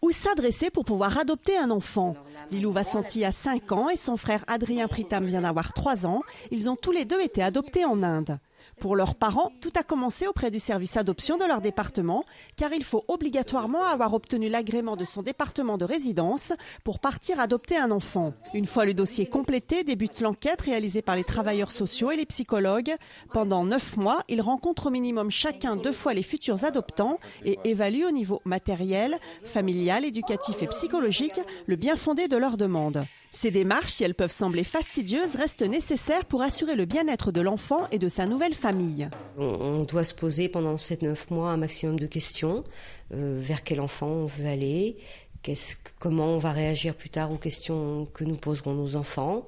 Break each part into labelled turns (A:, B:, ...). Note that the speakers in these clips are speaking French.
A: Où s'adresser pour pouvoir adopter un enfant? Lilou Vasanti a 5 ans et son frère Adrien Pritam vient d'avoir 3 ans. Ils ont tous les deux été adoptés en Inde. Pour leurs parents, tout a commencé auprès du service adoption de leur département, car il faut obligatoirement avoir obtenu l'agrément de son département de résidence pour partir adopter un enfant. Une fois le dossier complété, débute l'enquête réalisée par les travailleurs sociaux et les psychologues. Pendant 9 mois, ils rencontrent au minimum chacun 2 fois les futurs adoptants et évaluent au niveau matériel, familial, éducatif et psychologique le bien fondé de leur demande. Ces démarches, si elles peuvent sembler fastidieuses, restent nécessaires pour assurer le bien-être de l'enfant et de sa nouvelle famille.
B: On doit se poser pendant 7-9 mois un maximum de questions. Vers quel enfant on veut aller, comment on va réagir plus tard aux questions que nous poseront nos enfants,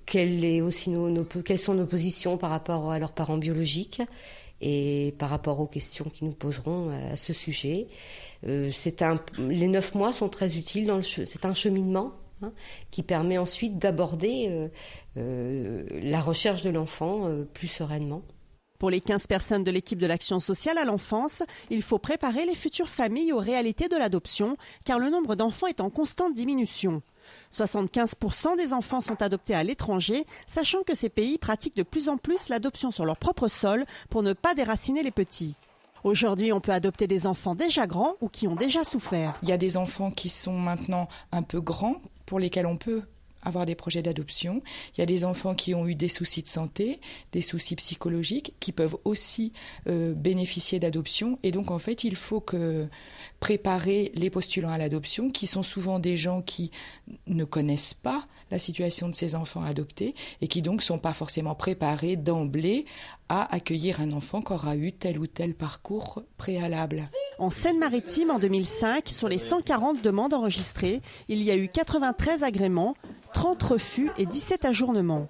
B: quelles sont nos positions par rapport à leurs parents biologiques et par rapport aux questions qu'ils nous poseront à ce sujet. Les 9 mois sont très utiles, c'est un cheminement qui permet ensuite d'aborder la recherche de l'enfant plus sereinement.
A: Pour les 15 personnes de l'équipe de l'action sociale à l'enfance, il faut préparer les futures familles aux réalités de l'adoption, car le nombre d'enfants est en constante diminution. 75% des enfants sont adoptés à l'étranger, sachant que ces pays pratiquent de plus en plus l'adoption sur leur propre sol pour ne pas déraciner les petits. Aujourd'hui, on peut adopter des enfants déjà grands ou qui ont déjà souffert.
C: Il y a des enfants qui sont maintenant un peu grands, pour lesquels on peut avoir des projets d'adoption. Il y a des enfants qui ont eu des soucis de santé, des soucis psychologiques, qui peuvent aussi bénéficier d'adoption. Et donc, en fait, il faut préparer les postulants à l'adoption, qui sont souvent des gens qui ne connaissent pas la situation de ces enfants adoptés et qui donc ne sont pas forcément préparés d'emblée à accueillir un enfant qui aura eu tel ou tel parcours préalable.
A: En Seine-Maritime, en 2005, sur les 140 demandes enregistrées, il y a eu 93 agréments, 30 refus et 17 ajournements.